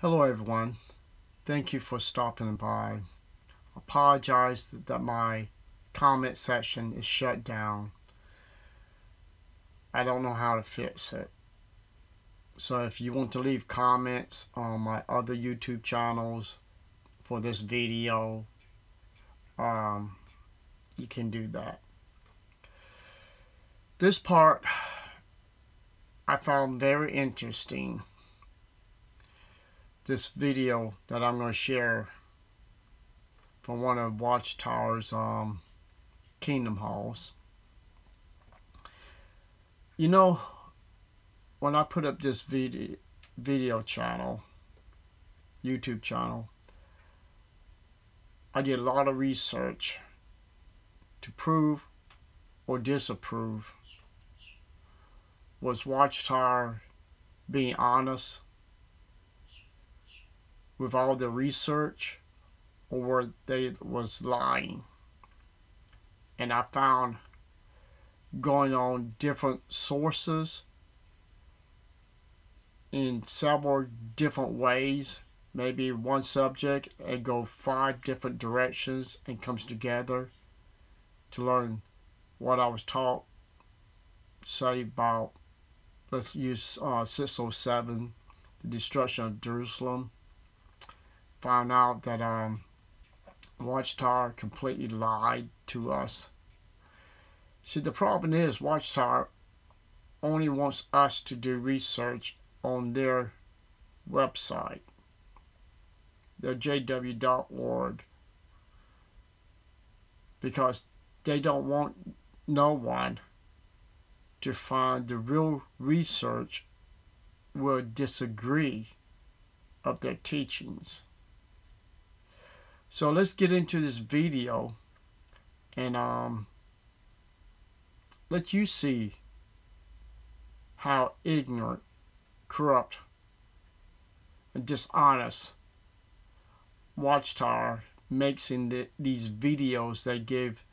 Hello everyone, thank you for stopping by. Apologize that my comment section is shut down. I don't know how to fix it. So if you want to leave comments on my other YouTube channels for this video, you can do that. This part I found very interesting. This video that I'm going to share from one of Watchtower's Kingdom Halls. You know, when I put up this video channel, YouTube channel, I did a lot of research to prove or disapprove. Was Watchtower being honest with all the research, or were they was lying? And I found, going on different sources in several different ways, maybe one subject and go 5 different directions and comes together to learn what I was taught, say about, let's use 607, the destruction of Jerusalem. Found out that Watchtower completely lied to us. See, the problem is Watchtower only wants us to do research on their website, their jw.org, because they don't want no one to find the real research will disagree of their teachings. So let's get into this video and let you see how ignorant, corrupt, and dishonest Watchtower makes in these videos they give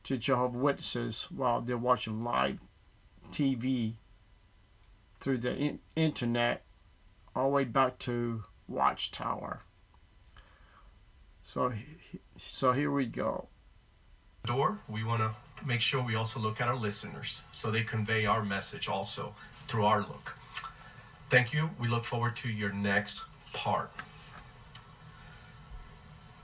to Jehovah's Witnesses while they're watching live TV through the internet, all the way back to Watchtower. So here we go. We want to make sure we also look at our listeners so they convey our message also through our look. Thank you. We look forward to your next part.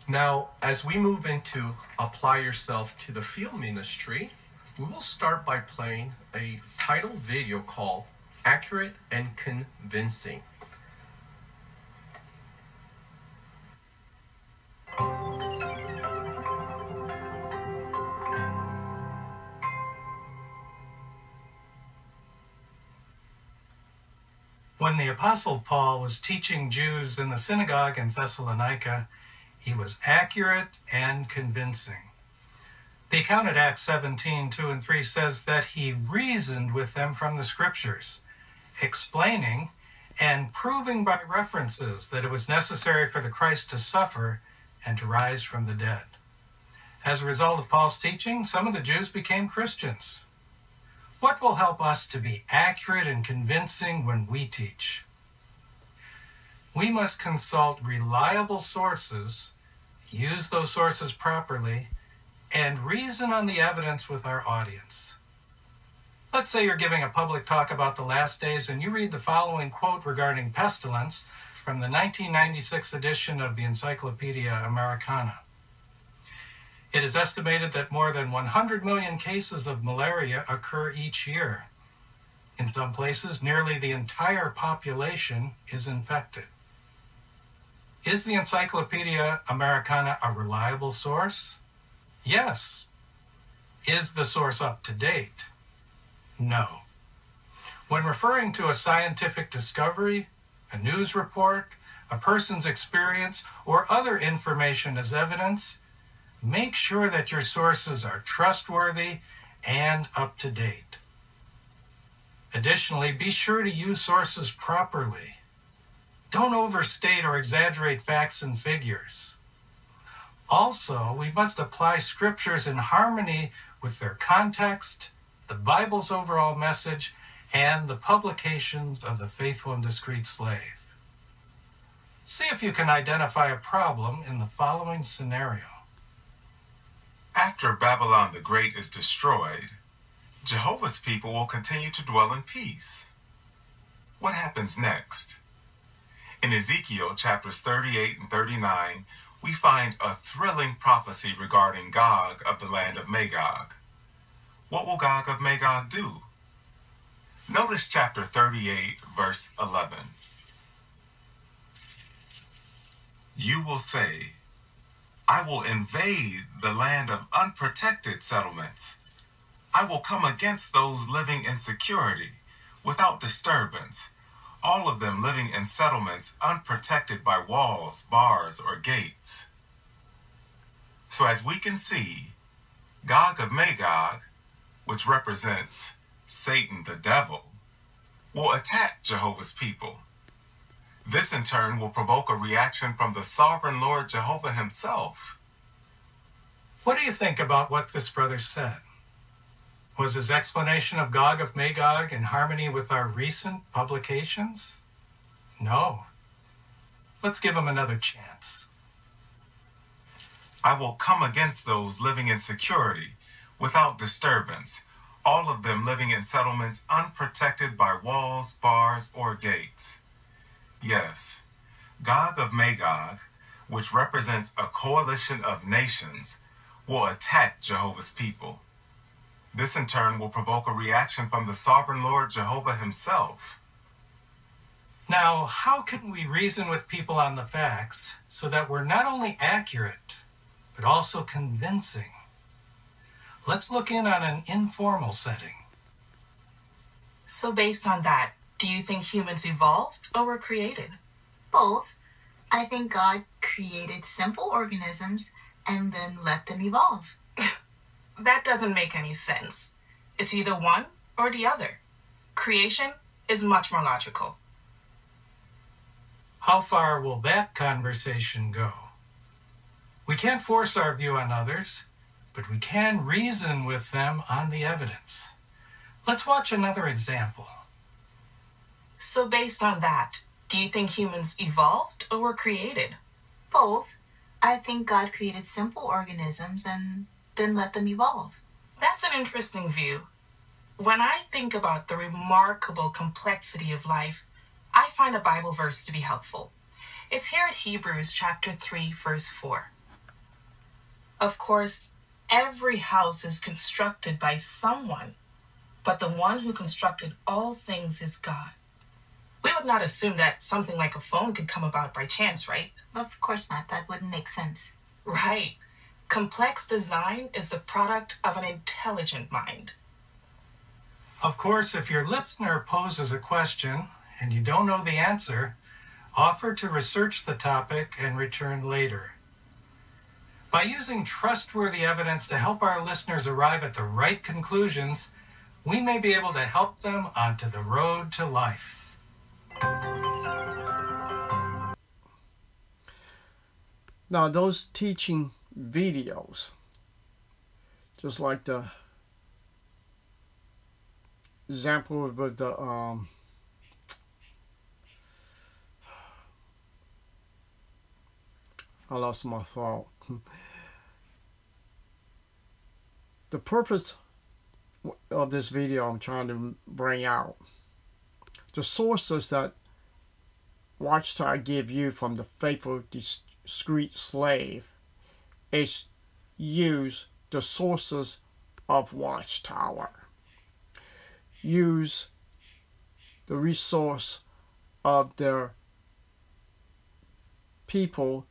Now, as we move into apply yourself to the field ministry, we will start by playing a title video called Accurate and Convincing. When the Apostle Paul was teaching Jews in the synagogue in Thessalonica, he was accurate and convincing. The account at Acts 17:2 and 3 says that he reasoned with them from the scriptures, explaining and proving by references that it was necessary for the Christ to suffer and to rise from the dead. As a result of Paul's teaching, some of the Jews became Christians. What will help us to be accurate and convincing when we teach? We must consult reliable sources, use those sources properly, and reason on the evidence with our audience. Let's say you're giving a public talk about the last days and you read the following quote regarding pestilence from the 1996 edition of the Encyclopedia Americana. It is estimated that more than 100 million cases of malaria occur each year. In some places, nearly the entire population is infected. Is the Encyclopedia Americana a reliable source? Yes. Is the source up to date? No. When referring to a scientific discovery, a news report, a person's experience, or other information as evidence, make sure that your sources are trustworthy and up to date. Additionally, be sure to use sources properly. Don't overstate or exaggerate facts and figures. Also, we must apply scriptures in harmony with their context, the Bible's overall message, and the publications of the faithful and discreet slave. See if you can identify a problem in the following scenario. After Babylon the Great is destroyed, Jehovah's people will continue to dwell in peace. What happens next? In Ezekiel chapters 38 and 39, we find a thrilling prophecy regarding Gog of the land of Magog. What will Gog of Magog do? Notice chapter 38, verse 11. You will say, I will invade the land of unprotected settlements. I will come against those living in security, without disturbance, all of them living in settlements unprotected by walls, bars, or gates. So as we can see, Gog of Magog, which represents Satan the devil, will attack Jehovah's people. This in turn will provoke a reaction from the sovereign Lord Jehovah himself. What do you think about what this brother said? Was his explanation of Gog of Magog in harmony with our recent publications? No. Let's give him another chance. I will come against those living in security, without disturbance, all of them living in settlements unprotected by walls, bars, or gates. Yes, Gog of Magog, which represents a coalition of nations, will attack Jehovah's people. This in turn will provoke a reaction from the sovereign Lord Jehovah himself. Now, how can we reason with people on the facts so that we're not only accurate, but also convincing? Let's look in on an informal setting. So based on that, do you think humans evolved or were created? Both. I think God created simple organisms and then let them evolve. That doesn't make any sense. It's either one or the other. Creation is much more logical. How far will that conversation go? We can't force our view on others, but we can reason with them on the evidence. Let's watch another example. So based on that, do you think humans evolved or were created? Both. I think God created simple organisms and then let them evolve. That's an interesting view. When I think about the remarkable complexity of life, I find a Bible verse to be helpful. It's here at Hebrews chapter 3, verse 4. Of course, every house is constructed by someone, but the one who constructed all things is God. We would not assume that something like a phone could come about by chance, right? Of course not. That wouldn't make sense. Right. Complex design is the product of an intelligent mind. Of course, if your listener poses a question and you don't know the answer, offer to research the topic and return later. By using trustworthy evidence to help our listeners arrive at the right conclusions, we may be able to help them onto the road to life. Now those teaching videos, just like the example with the I lost my thought. The purpose of this video I'm trying to bring out, the sources that Watchtower give you from the faithful discreet slave is use the sources of Watchtower. Use the resource of their people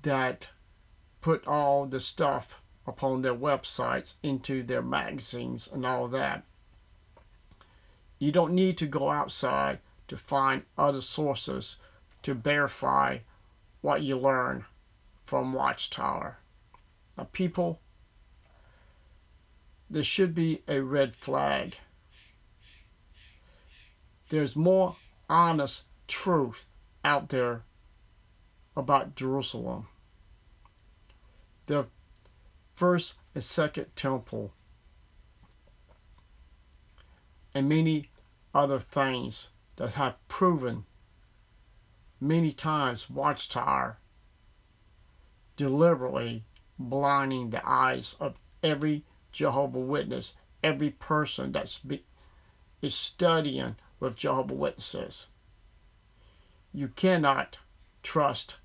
that put all the stuff upon their websites into their magazines and all that. You don't need to go outside to find other sources to verify what you learn from Watchtower. Now people, there should be a red flag. There's more honest truth out there about Jerusalem. The first and second temple and many other things that have proven many times Watchtower deliberately blinding the eyes of every Jehovah Witness, every person that is studying with Jehovah Witnesses. You cannot trust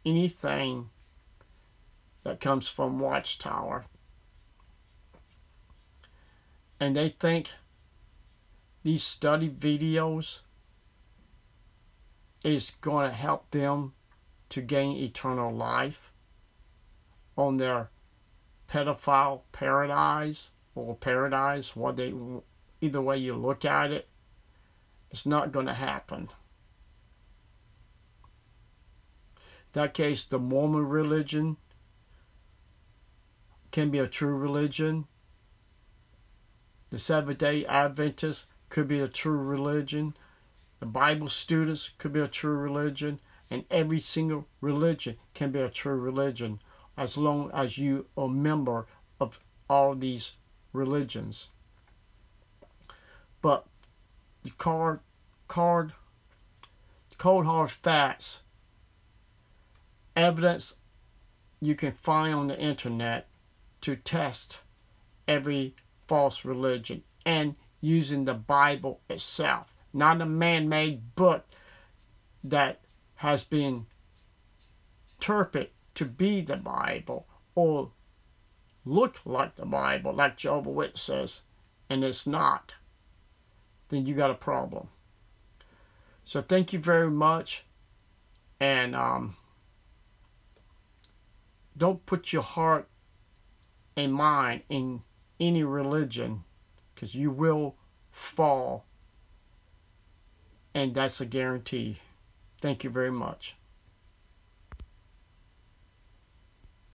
anything that comes from Watchtower. And they think these study videos is going to help them to gain eternal life on their pedophile paradise, or paradise, either way you look at it. It's not going to happen. In that case, the Mormon religion can be a true religion. The Seventh-day Adventists could be a true religion. The Bible students could be a true religion. And every single religion can be a true religion as long as you are a member of all these religions. But the cold hard facts, evidence you can find on the internet to test every false religion, and using the Bible itself, not a man-made book that has been interpreted to be the Bible or look like the Bible, like Jehovah Witness says, and it's not. Then you got a problem. So thank you very much, and don't put your heart and mind in any religion, because you will fall, and that's a guarantee. Thank you very much.